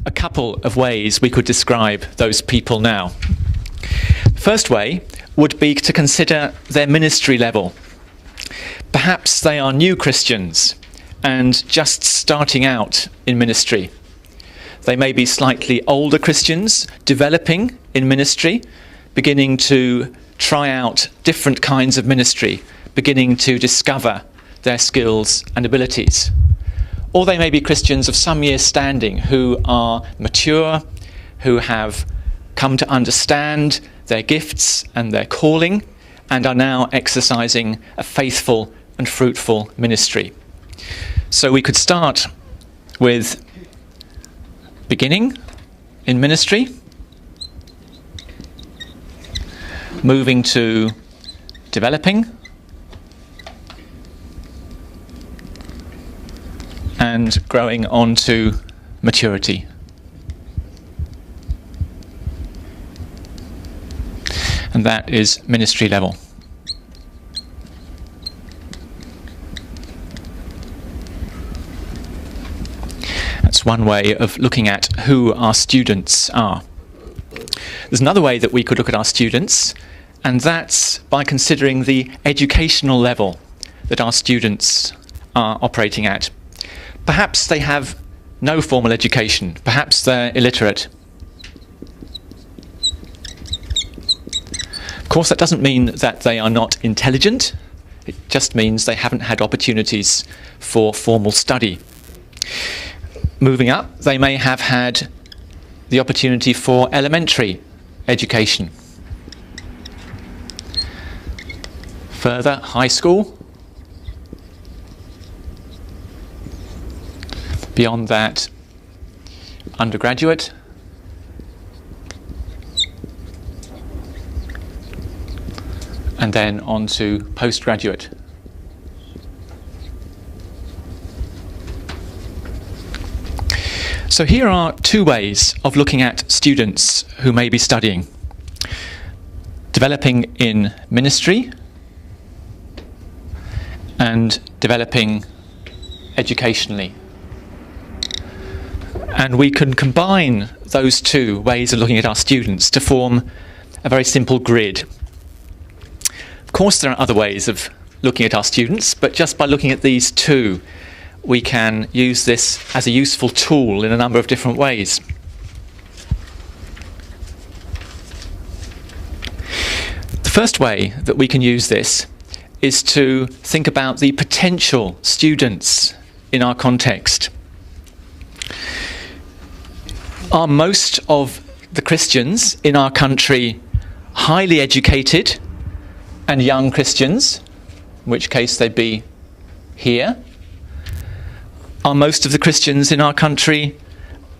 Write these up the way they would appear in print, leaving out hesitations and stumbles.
a couple of ways we could describe those people now. First way would be to consider their ministry level. Perhaps they are new Christians and just starting out in ministry. They may be slightly older Christians, developing in ministry, beginning to try out different kinds of ministry, beginning to discover their skills and abilities. Or they may be Christians of some years' standing who are mature, who have come to understand their gifts and their calling, and are now exercising a faithful and fruitful ministry. So we could start with beginning in ministry, moving to developing, and growing on to maturity. And that is ministry level. That's one way of looking at who our students are. There's another way that we could look at our students, and that's by considering the educational level that our students are operating at. Perhaps they have no formal education. Perhaps they're illiterate. Of course, that doesn't mean that they are not intelligent. It just means they haven't had opportunities for formal study. Moving up, they may have had the opportunity for elementary education. Further, high school. Beyond that, undergraduate. And then on to postgraduate. So here are two ways of looking at students who may be studying. Developing in ministry and developing educationally. And we can combine those two ways of looking at our students to form a very simple grid. Of course, there are other ways of looking at our students, but just by looking at these two, we can use this as a useful tool in a number of different ways. The first way that we can use this is to think about the potential students in our context. Are most of the Christians in our country highly educated and young Christians, in which case they'd be here? Are most of the Christians in our country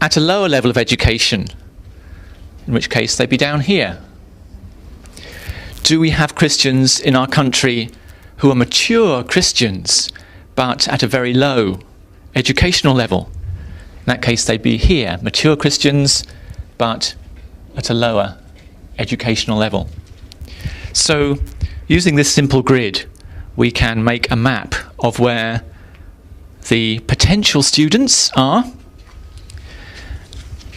at a lower level of education, in which case they'd be down here? Do we have Christians in our country who are mature Christians, but at a very low educational level? In that case, they'd be here, mature Christians, but at a lower educational level. So, using this simple grid, we can make a map of where the potential students are.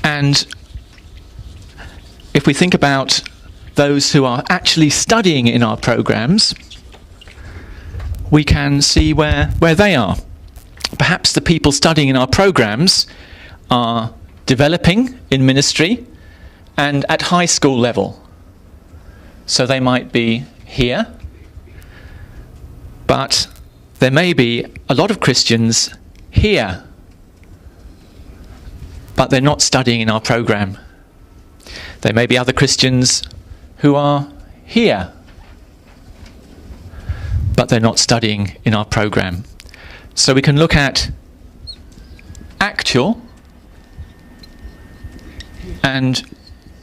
And if we think about those who are actually studying in our programs, we can see where they are. Perhaps the people studying in our programs are developing in ministry and at high school level. So they might be here, but there may be a lot of Christians here, but they're not studying in our program. There may be other Christians who are here, but they're not studying in our program. So we can look at actual and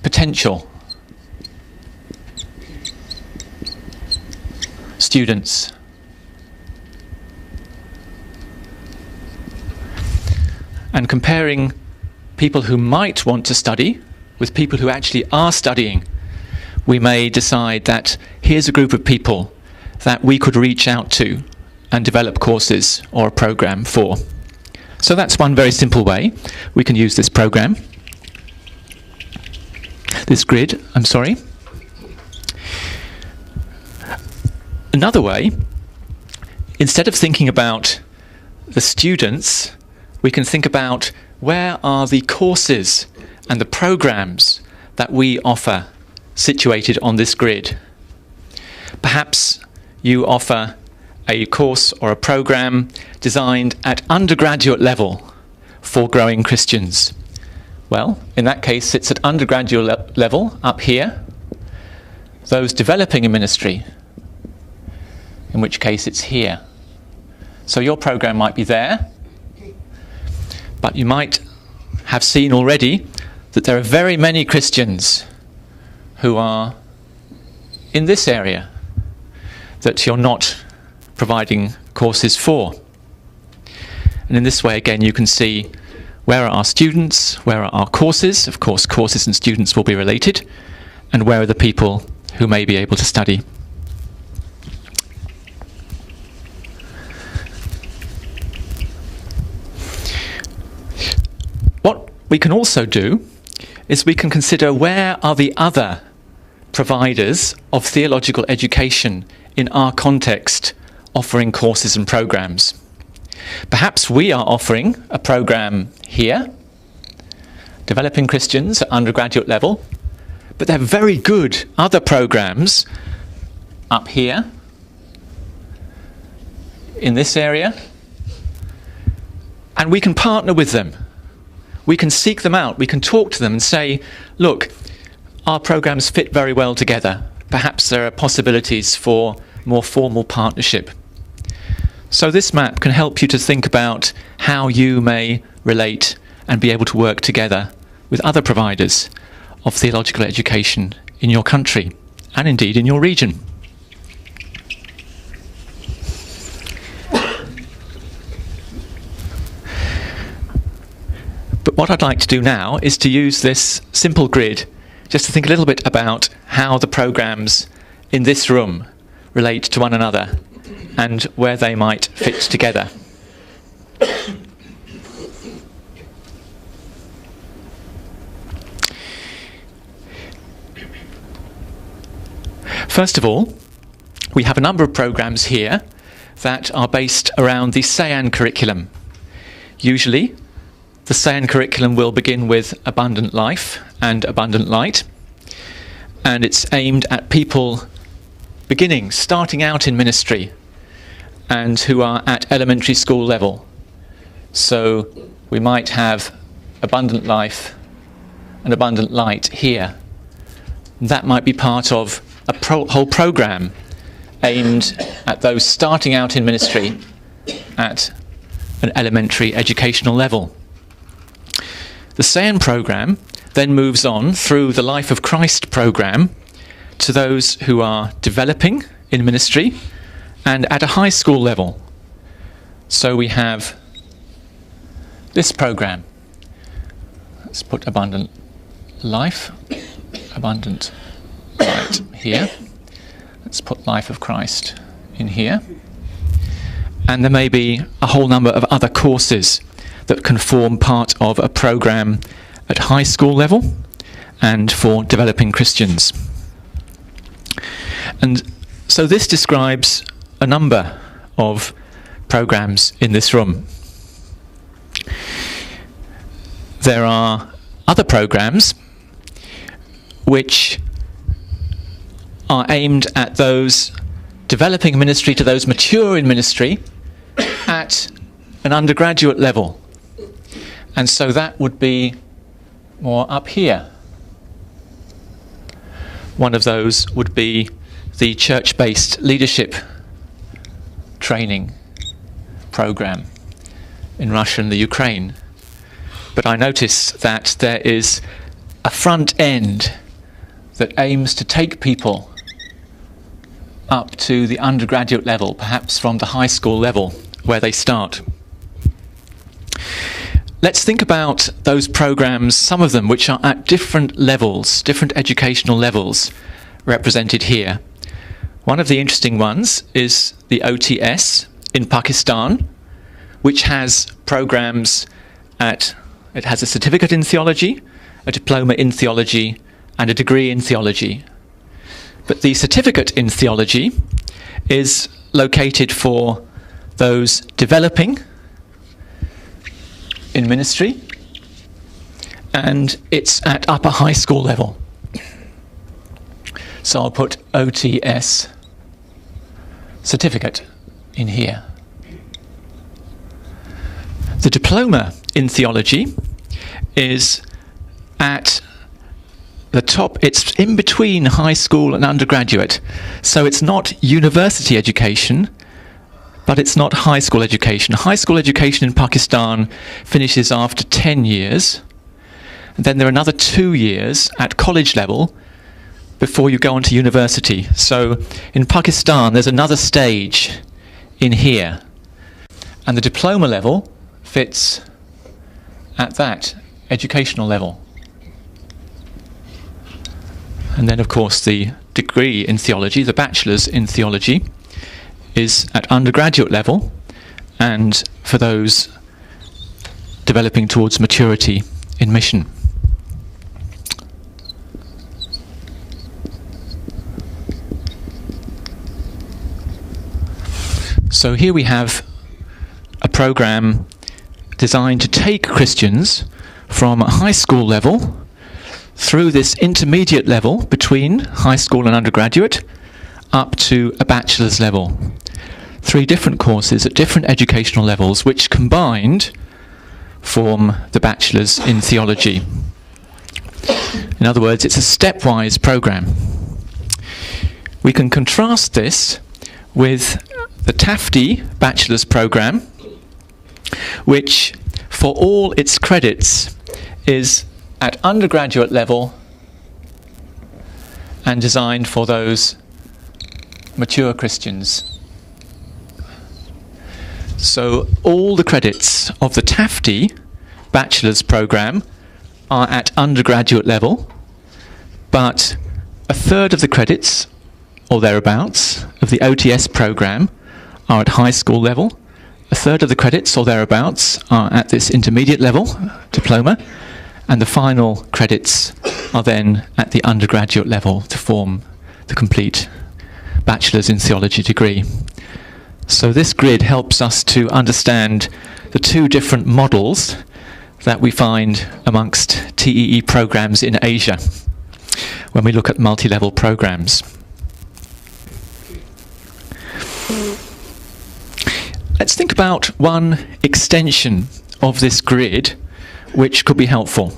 potential students. And comparing people who might want to study with people who actually are studying, we may decide that here's a group of people that we could reach out to and develop courses or a program for. So that's one very simple way we can use this program. this grid, I'm sorry. Another way, instead of thinking about the students, we can think about where are the courses and the programs that we offer situated on this grid. Perhaps you offer a course or a program designed at undergraduate level for growing Christians. Well, in that case, it's at undergraduate level up here. Those developing a ministry, in which case it's here. So your program might be there, but you might have seen already that there are very many Christians who are in this area that you're not providing courses for. And in this way, again, you can see where are our students, where are our courses. Of course, courses and students will be related. And where are the people who may be able to study. What we can also do is we can consider where are the other providers of theological education in our context offering courses and programs. Perhaps we are offering a program here, developing Christians at undergraduate level, but there are very good other programs up here, in this area, and we can partner with them. We can seek them out, we can talk to them and say, look, our programs fit very well together. Perhaps there are possibilities for more formal partnership. So this map can help you to think about how you may relate and be able to work together with other providers of theological education in your country and indeed in your region. But what I'd like to do now is to use this simple grid just to think a little bit about how the programs in this room relate to one another and where they might fit together. First of all, we have a number of programs here that are based around the SAYAN curriculum. Usually, the SAYAN curriculum will begin with abundant life and abundant light, and it's aimed at people starting out in ministry and who are at elementary school level. So we might have abundant life and abundant light here. That might be part of a whole program aimed at those starting out in ministry at an elementary educational level. The SAYAN program then moves on through the Life of Christ program to those who are developing in ministry and at a high school level. So we have this program. Let's put abundant life, abundant light here. Let's put Life of Christ in here. And there may be a whole number of other courses that can form part of a program at high school level and for developing Christians. And so this describes a number of programs in this room. There are other programs which are aimed at those developing ministry to those mature in ministry at an undergraduate level. And so that would be more up here. One of those would be the church-based leadership training program in Russia and the Ukraine. But I notice that there is a front end that aims to take people up to the undergraduate level, perhaps from the high school level where they start. Let's think about those programs, some of them which are at different levels, different educational levels represented here. One of the interesting ones is the OTS in Pakistan, which has programs it has a certificate in theology, a diploma in theology, and a degree in theology. But the certificate in theology is located for those developing in ministry, and it's at upper high school level. So I'll put OTS certificate in here. The diploma in theology is at the top. It's in between high school and undergraduate. So it's not university education, but it's not high school education. High school education in Pakistan finishes after 10 years. And then there are another 2 years at college level before you go on to university. So in Pakistan, there's another stage in here. And the diploma level fits at that educational level. And then, of course, the degree in theology, the bachelor's in theology, is at undergraduate level, and for those developing towards maturity in mission. So here we have a program designed to take Christians from high school level through this intermediate level between high school and undergraduate up to a bachelor's level. 3 different courses at different educational levels, which combined form the bachelor's in theology. In other words, it's a stepwise program. We can contrast this with the Tafti bachelor's program, which for all its credits is at undergraduate level and designed for those mature Christians. So all the credits of the Tafti bachelor's program are at undergraduate level, but a third of the credits, or thereabouts, of the OTS program are at high school level. A third of the credits, or thereabouts, are at this intermediate level diploma, and the final credits are then at the undergraduate level to form the complete bachelor's in theology degree. So this grid helps us to understand the 2 different models that we find amongst TEE programs in Asia when we look at multi-level programs. Let's think about one extension of this grid which could be helpful.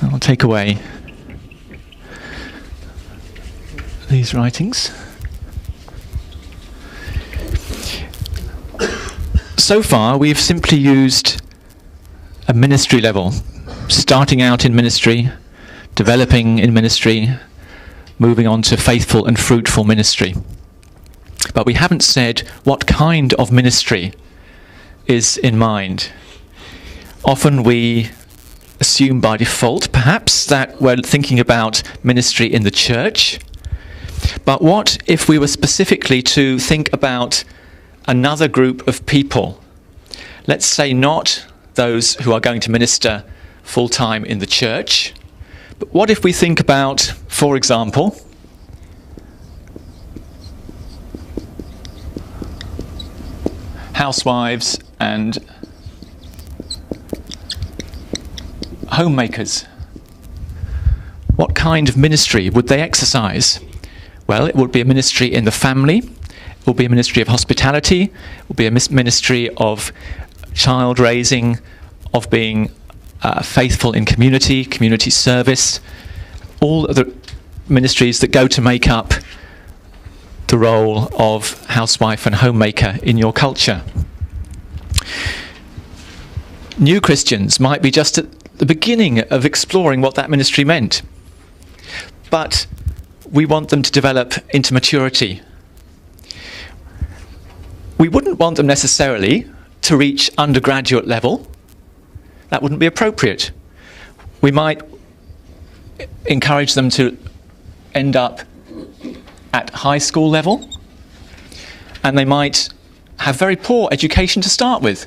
I'll take away these writings. So far, we've simply used a ministry level, starting out in ministry, developing in ministry, moving on to faithful and fruitful ministry. But we haven't said what kind of ministry is in mind. Often we assume by default, perhaps, that we're thinking about ministry in the church. But what if we were specifically to think about another group of people? Let's say not those who are going to minister full-time in the church, but what if we think about, for example, housewives and homemakers? What kind of ministry would they exercise? Well, it would be a ministry in the family, it will be a ministry of hospitality, it will be a ministry of child raising, of being faithful in community service, all of the ministries that go to make up the role of housewife and homemaker in your culture. New Christians might be just at the beginning of exploring what that ministry meant, but we want them to develop into maturity. We wouldn't want them necessarily to reach undergraduate level. That wouldn't be appropriate. We might encourage them to end up at high school level, and they might have very poor education to start with.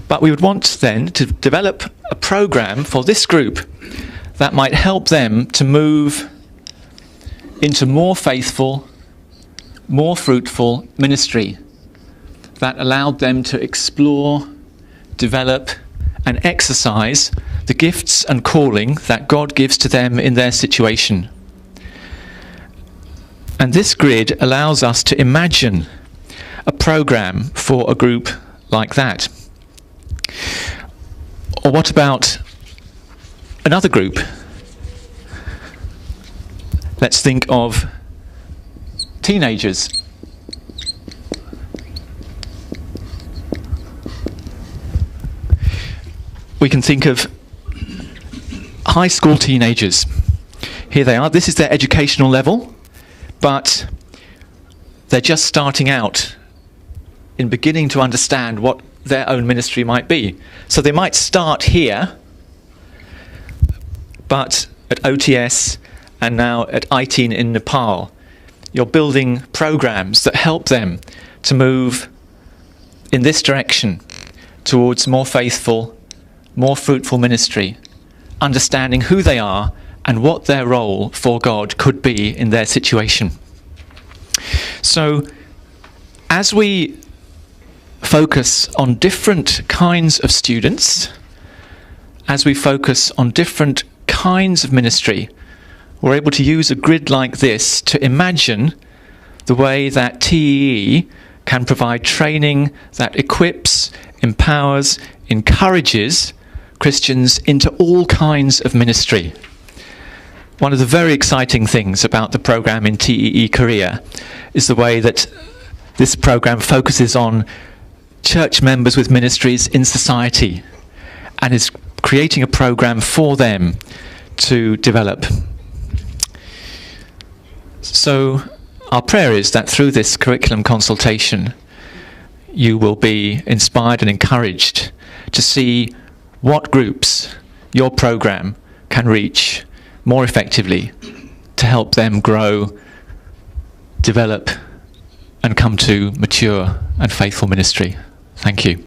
But we would want then to develop a program for this group that might help them to move into more faithful, more fruitful ministry, that allowed them to explore, develop, and exercise the gifts and calling that God gives to them in their situation. And this grid allows us to imagine a program for a group like that. Or what about another group? Let's think of teenagers. We can think of high school teenagers. Here they are. This is their educational level, but they're just starting out in beginning to understand what their own ministry might be. So they might start here, but at OTS and now at ITIN in Nepal, you're building programs that help them to move in this direction towards more faithful, more fruitful ministry, understanding who they are and what their role for God could be in their situation. So, as we focus on different kinds of students, as we focus on different kinds of ministry, we're able to use a grid like this to imagine the way that TEE can provide training that equips, empowers, encourages Christians into all kinds of ministry. One of the very exciting things about the program in TEE Korea is the way that this program focuses on church members with ministries in society and is creating a program for them to develop. So our prayer is that through this curriculum consultation, you will be inspired and encouraged to see what groups your program can reach more effectively to help them grow, develop, and come to mature and faithful ministry. Thank you.